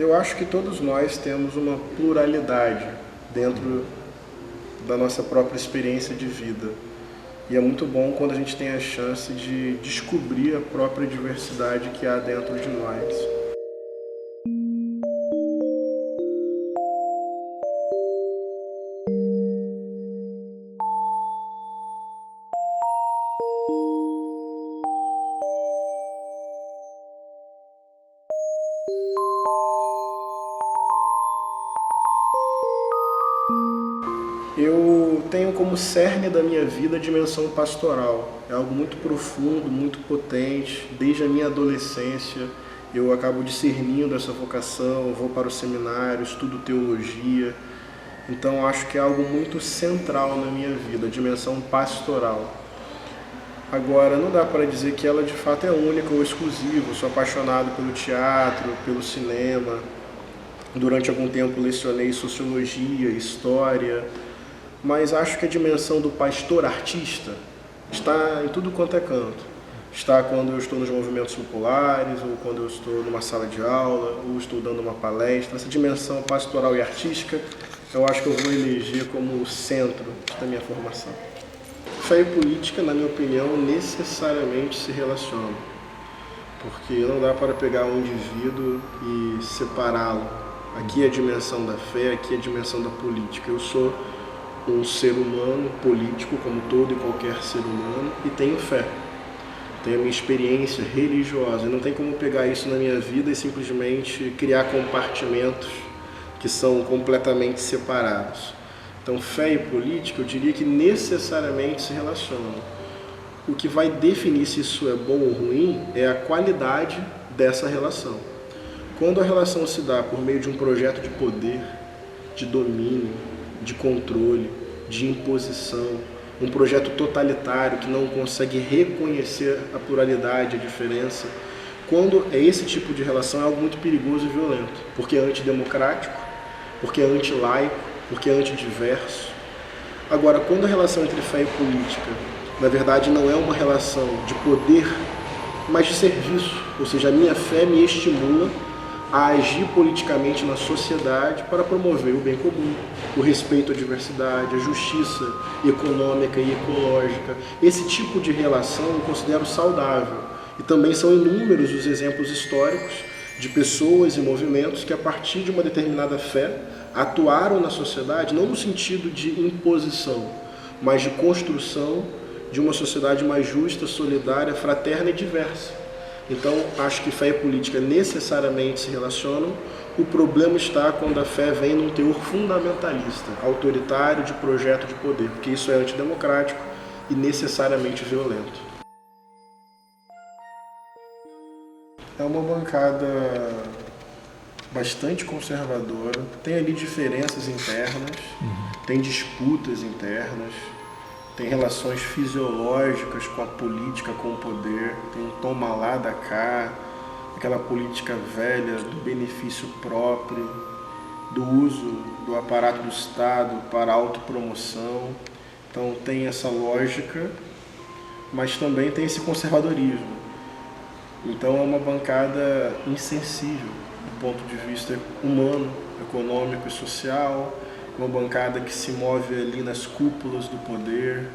Eu acho que todos nós temos uma pluralidade dentro da nossa própria experiência de vida. E é muito bom quando a gente tem a chance de descobrir a própria diversidade que há dentro de nós. Eu tenho como cerne da minha vida a dimensão pastoral. É algo muito profundo, muito potente. Desde a minha adolescência eu acabo discernindo essa vocação, vou para o seminário, estudo teologia. Então acho que é algo muito central na minha vida, a dimensão pastoral. Agora, não dá para dizer que ela de fato é única ou exclusiva. Eu sou apaixonado pelo teatro, pelo cinema. Durante algum tempo lecionei sociologia, história. Mas acho que a dimensão do pastor artista está em tudo quanto é canto. Está quando eu estou nos movimentos populares, ou quando eu estou numa sala de aula, ou estou dando uma palestra. Essa dimensão pastoral e artística, eu acho que eu vou eleger como o centro da minha formação. Fé e política, na minha opinião, necessariamente se relacionam. Porque não dá para pegar um indivíduo e separá-lo. Aqui é a dimensão da fé, aqui é a dimensão da política. Eu sou um ser humano político, como todo e qualquer ser humano, e tenho fé. Tenho a minha experiência religiosa. E não tem como pegar isso na minha vida e simplesmente criar compartimentos que são completamente separados. Então, fé e política, eu diria que necessariamente se relacionam. O que vai definir se isso é bom ou ruim é a qualidade dessa relação. Quando a relação se dá por meio de um projeto de poder, de domínio, de controle, de imposição, um projeto totalitário que não consegue reconhecer a pluralidade, a diferença, quando é esse tipo de relação é algo muito perigoso e violento, porque é antidemocrático, porque é antilaico, porque é antidiverso. Agora, quando a relação entre fé e política, na verdade, não é uma relação de poder, mas de serviço, ou seja, a minha fé me estimula a agir politicamente na sociedade para promover o bem comum, o respeito à diversidade, a justiça econômica e ecológica. Esse tipo de relação eu considero saudável. E também são inúmeros os exemplos históricos de pessoas e movimentos que, a partir de uma determinada fé, atuaram na sociedade, não no sentido de imposição, mas de construção de uma sociedade mais justa, solidária, fraterna e diversa. Então, acho que fé e política necessariamente se relacionam. O problema está quando a fé vem num teor fundamentalista, autoritário, de projeto de poder, porque isso é antidemocrático e necessariamente violento. É uma bancada bastante conservadora, tem ali diferenças internas, tem disputas internas, tem relações fisiológicas com a política, com o poder, tem um toma lá da cá, aquela política velha do benefício próprio, do uso do aparato do Estado para autopromoção. Então tem essa lógica, mas também tem esse conservadorismo. Então é uma bancada insensível do ponto de vista humano, econômico e social, uma bancada que se move ali nas cúpulas do poder,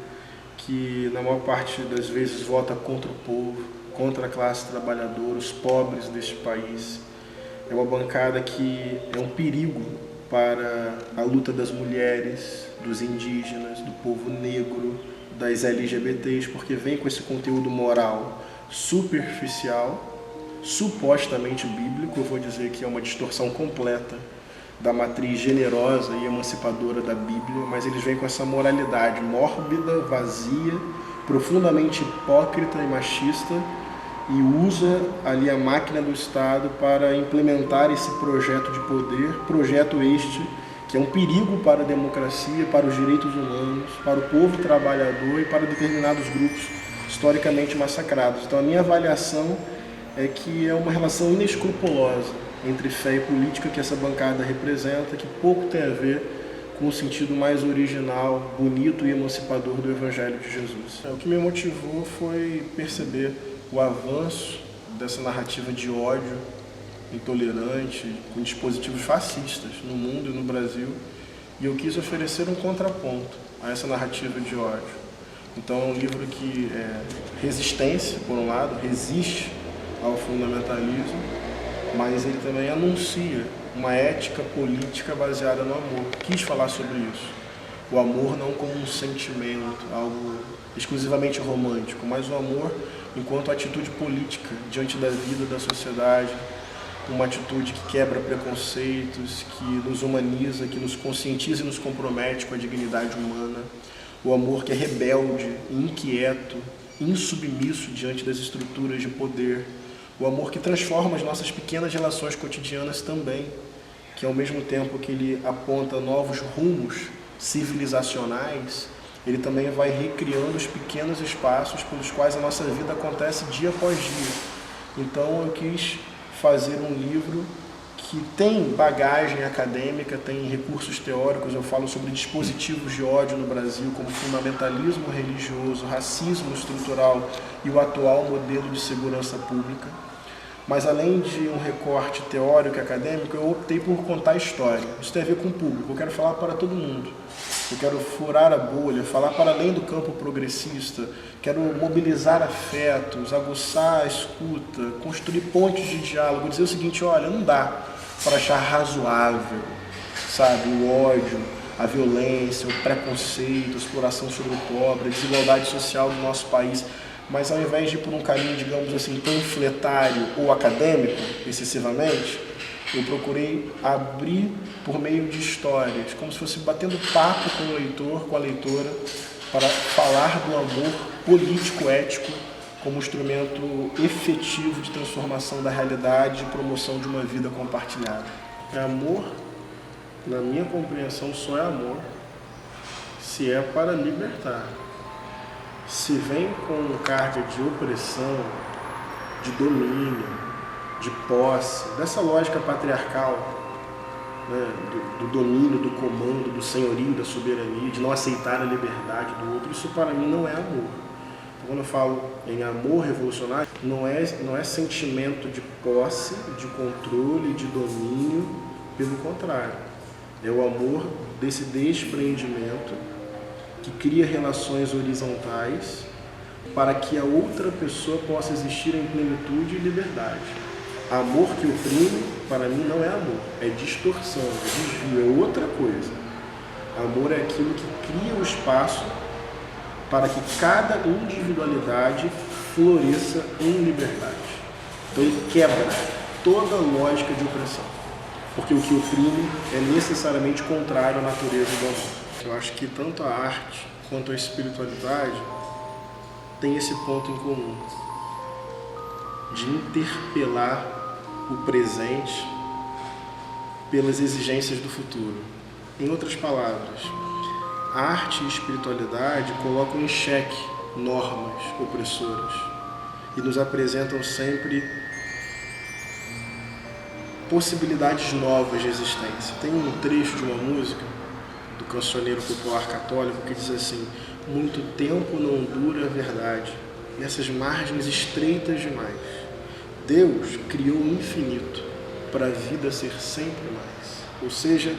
que na maior parte das vezes vota contra o povo, contra a classe trabalhadora, os pobres deste país. É uma bancada que é um perigo para a luta das mulheres, dos indígenas, do povo negro, das LGBTs, porque vem com esse conteúdo moral superficial, supostamente bíblico. Eu vou dizer que é uma distorção completa da matriz generosa e emancipadora da Bíblia, mas eles vêm com essa moralidade mórbida, vazia, profundamente hipócrita e machista, e usa ali a máquina do Estado para implementar esse projeto de poder, projeto este que é um perigo para a democracia, para os direitos humanos, para o povo trabalhador e para determinados grupos historicamente massacrados. Então a minha avaliação é que é uma relação inescrupulosa entre fé e política que essa bancada representa, que pouco tem a ver com o sentido mais original, bonito e emancipador do Evangelho de Jesus. O que me motivou foi perceber o avanço dessa narrativa de ódio intolerante, com dispositivos fascistas no mundo e no Brasil, e eu quis oferecer um contraponto a essa narrativa de ódio. Então é um livro que é resistência, por um lado, resiste ao fundamentalismo, mas ele também anuncia uma ética política baseada no amor. Quis falar sobre isso. O amor não como um sentimento, algo exclusivamente romântico, mas o amor enquanto atitude política diante da vida, da sociedade, uma atitude que quebra preconceitos, que nos humaniza, que nos conscientiza e nos compromete com a dignidade humana. O amor que é rebelde, inquieto, insubmisso diante das estruturas de poder. O amor que transforma as nossas pequenas relações cotidianas também, que ao mesmo tempo que ele aponta novos rumos civilizacionais, ele também vai recriando os pequenos espaços pelos quais a nossa vida acontece dia após dia. Então eu quis fazer um livro que tem bagagem acadêmica, tem recursos teóricos. Eu falo sobre dispositivos de ódio no Brasil, como fundamentalismo religioso, racismo estrutural e o atual modelo de segurança pública. Mas além de um recorte teórico e acadêmico, eu optei por contar a história. Isso tem a ver com o público, eu quero falar para todo mundo. Eu quero furar a bolha, falar para além do campo progressista, quero mobilizar afetos, aguçar a escuta, construir pontes de diálogo, dizer o seguinte: olha, não dá para achar razoável, sabe, o ódio, a violência, o preconceito, a exploração sobre o pobre, a desigualdade social do nosso país. Mas ao invés de ir por um caminho, digamos assim, panfletário ou acadêmico, excessivamente, eu procurei abrir por meio de histórias, como se fosse batendo papo com o leitor, com a leitora, para falar do amor político-ético como instrumento efetivo de transformação da realidade e promoção de uma vida compartilhada. Amor, na minha compreensão, só é amor se é para libertar. Se vem com carga de opressão, de domínio, de posse, dessa lógica patriarcal, né, do domínio, do comando, do senhorio, da soberania, de não aceitar a liberdade do outro, isso para mim não é amor. Então, quando eu falo em amor revolucionário, não é sentimento de posse, de controle, de domínio, pelo contrário. É o amor desse despreendimento que cria relações horizontais para que a outra pessoa possa existir em plenitude e liberdade. Amor que oprime, para mim, não é amor, é distorção, é desvio, é outra coisa. Amor é aquilo que cria o espaço para que cada individualidade floresça em liberdade. Então ele quebra toda lógica de opressão, porque o que oprime é necessariamente contrário à natureza do amor. Eu acho que tanto a arte quanto a espiritualidade tem esse ponto em comum, de interpelar o presente pelas exigências do futuro. Em outras palavras, a arte e a espiritualidade colocam em xeque normas opressoras e nos apresentam sempre possibilidades novas de existência. Tem um trecho de uma música do cancioneiro popular católico que diz assim: muito tempo não dura a verdade, nessas margens estreitas demais. Deus criou o infinito para a vida ser sempre mais. Ou seja,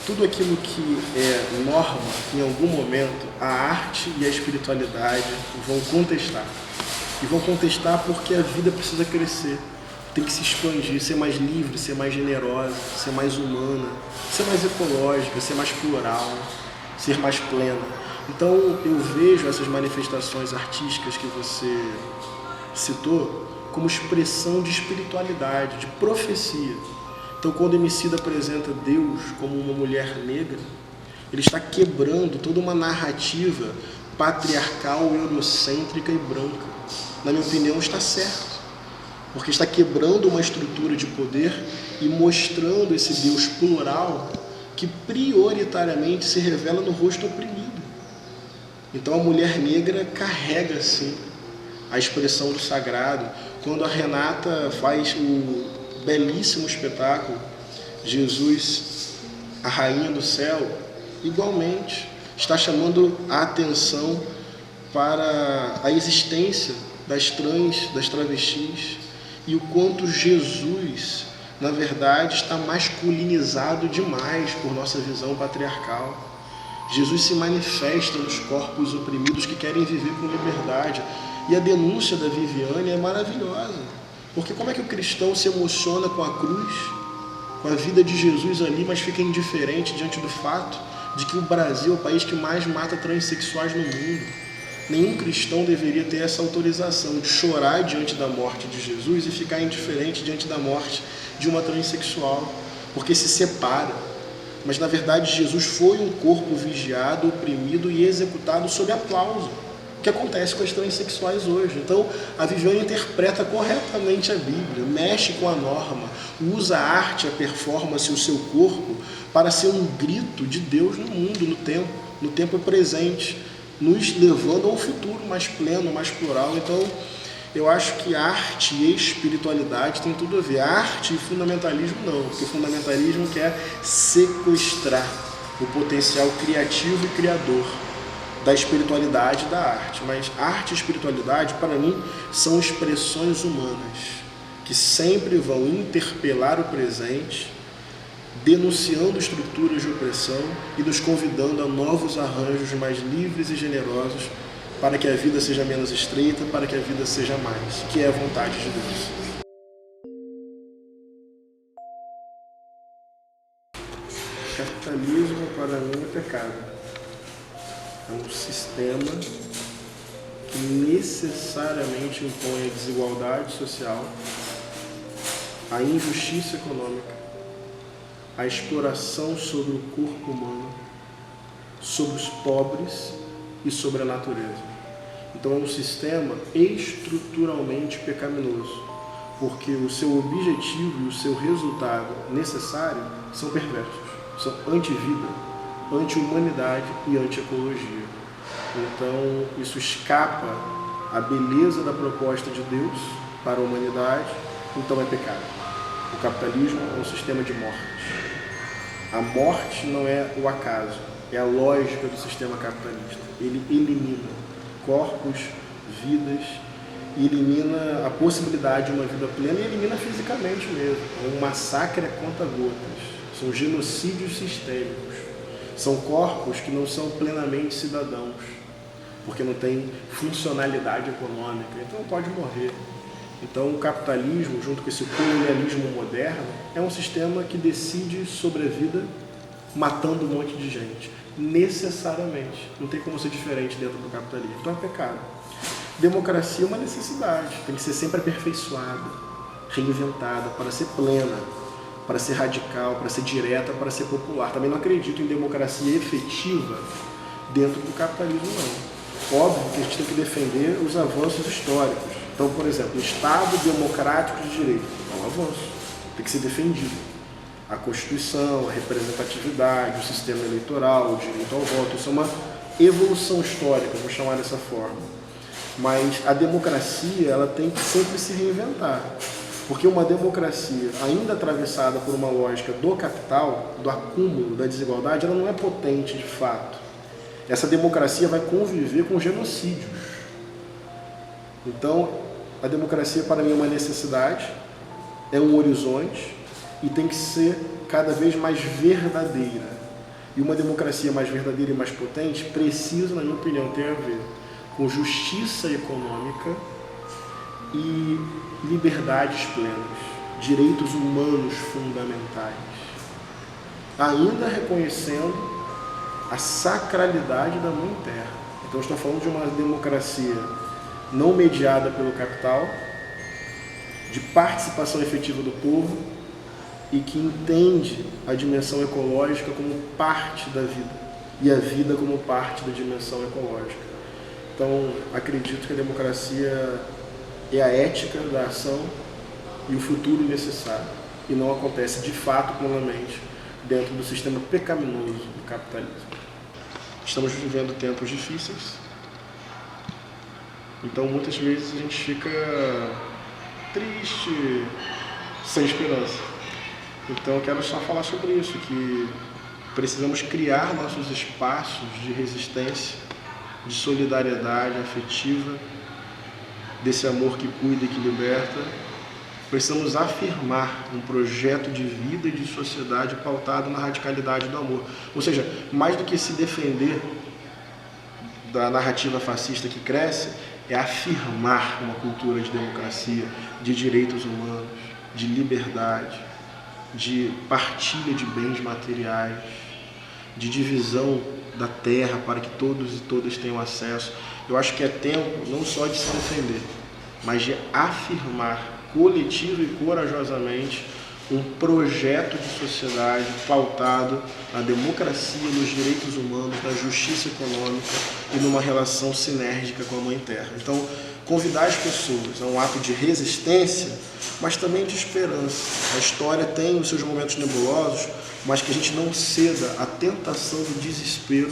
tudo aquilo que é norma, em algum momento, a arte e a espiritualidade vão contestar. E vão contestar porque a vida precisa crescer, tem que se expandir, ser mais livre, ser mais generosa, ser mais humana, ser mais ecológica, ser mais plural, ser mais plena. Então eu vejo essas manifestações artísticas que você citou como expressão de espiritualidade, de profecia. Então quando o Emicida apresenta Deus como uma mulher negra, ele está quebrando toda uma narrativa patriarcal, eurocêntrica e branca. Na minha opinião, está certo, porque está quebrando uma estrutura de poder e mostrando esse Deus plural que prioritariamente se revela no rosto oprimido. Então a mulher negra carrega, sim, a expressão do sagrado. Quando a Renata faz o belíssimo espetáculo Jesus, a Rainha do Céu, igualmente está chamando a atenção para a existência das trans, das travestis, e o quanto Jesus, na verdade, está masculinizado demais por nossa visão patriarcal. Jesus se manifesta nos corpos oprimidos que querem viver com liberdade. E a denúncia da Viviane é maravilhosa. Porque como é que o cristão se emociona com a cruz, com a vida de Jesus ali, mas fica indiferente diante do fato de que o Brasil é o país que mais mata transexuais no mundo? Nenhum cristão deveria ter essa autorização de chorar diante da morte de Jesus e ficar indiferente diante da morte de uma transexual, porque se separa. Mas na verdade Jesus foi um corpo vigiado, oprimido e executado sob aplauso, o que acontece com as transexuais hoje. Então a Viviane interpreta corretamente a Bíblia, mexe com a norma, usa a arte, a performance, o seu corpo para ser um grito de Deus no mundo, no tempo presente, nos levando a um futuro mais pleno, mais plural. Então eu acho que arte e espiritualidade tem tudo a ver. Arte e fundamentalismo não, porque o fundamentalismo quer sequestrar o potencial criativo e criador da espiritualidade e da arte. Mas arte e espiritualidade, para mim, são expressões humanas que sempre vão interpelar o presente, denunciando estruturas de opressão e nos convidando a novos arranjos mais livres e generosos para que a vida seja menos estreita, para que a vida seja mais, que é a vontade de Deus. Capitalismo, para mim, é pecado. É um sistema que necessariamente impõe a desigualdade social, a injustiça econômica, a exploração sobre o corpo humano, sobre os pobres e sobre a natureza. Então é um sistema estruturalmente pecaminoso, porque o seu objetivo e o seu resultado necessário são perversos, são anti-vida, anti-humanidade e anti-ecologia. Então isso escapa à beleza da proposta de Deus para a humanidade, então é pecado. O capitalismo é um sistema de morte. A morte não é o acaso, é a lógica do sistema capitalista. Ele elimina corpos, vidas, e elimina a possibilidade de uma vida plena e elimina fisicamente mesmo. É um massacre a conta-gotas, são genocídios sistêmicos, são corpos que não são plenamente cidadãos, porque não tem funcionalidade econômica, então pode morrer. Então o capitalismo, junto com esse colonialismo moderno, é um sistema que decide sobre a vida matando um monte de gente, necessariamente. Não tem como ser diferente dentro do capitalismo. Então é pecado. Democracia é uma necessidade, tem que ser sempre aperfeiçoada, reinventada, para ser plena, para ser radical, para ser direta, para ser popular. Também não acredito em democracia efetiva dentro do capitalismo, não. Óbvio que a gente tem que defender os avanços históricos. Então, por exemplo, o Estado democrático de direito é um avanço, tem que ser defendido. A Constituição, a representatividade, o sistema eleitoral, o direito ao voto, isso é uma evolução histórica, vou chamar dessa forma. Mas a democracia, ela tem que sempre se reinventar, porque uma democracia ainda atravessada por uma lógica do capital, do acúmulo, da desigualdade, ela não é potente de fato. Essa democracia vai conviver com genocídios. Então, a democracia para mim é uma necessidade, é um horizonte e tem que ser cada vez mais verdadeira. E uma democracia mais verdadeira e mais potente precisa, na minha opinião, ter a ver com justiça econômica e liberdades plenas, direitos humanos fundamentais, ainda reconhecendo a sacralidade da Mãe Terra. Então, estou falando de uma democracia não mediada pelo capital, de participação efetiva do povo e que entende a dimensão ecológica como parte da vida e a vida como parte da dimensão ecológica. Então, acredito que a democracia é a ética da ação e o futuro necessário, e não acontece de fato plenamente dentro do sistema pecaminoso do capitalismo. Estamos vivendo tempos difíceis, então muitas vezes a gente fica triste, sem esperança. Então eu quero só falar sobre isso, que precisamos criar nossos espaços de resistência, de solidariedade afetiva, desse amor que cuida e que liberta, precisamos afirmar um projeto de vida e de sociedade pautado na radicalidade do amor. Ou seja, mais do que se defender da narrativa fascista que cresce, é afirmar uma cultura de democracia, de direitos humanos, de liberdade, de partilha de bens materiais, de divisão da terra para que todos e todas tenham acesso. Eu acho que é tempo não só de se defender, mas de afirmar coletivo e corajosamente um projeto de sociedade pautado na democracia, nos direitos humanos, na justiça econômica e numa relação sinérgica com a Mãe Terra. Então, convidar as pessoas a um ato de resistência, mas também de esperança. A história tem os seus momentos nebulosos, mas que a gente não ceda à tentação do desespero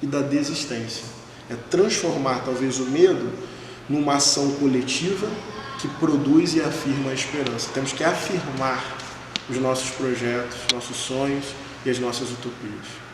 e da desistência. É transformar talvez o medo numa ação coletiva que produz e afirma a esperança. Temos que afirmar os nossos projetos, nossos sonhos e as nossas utopias.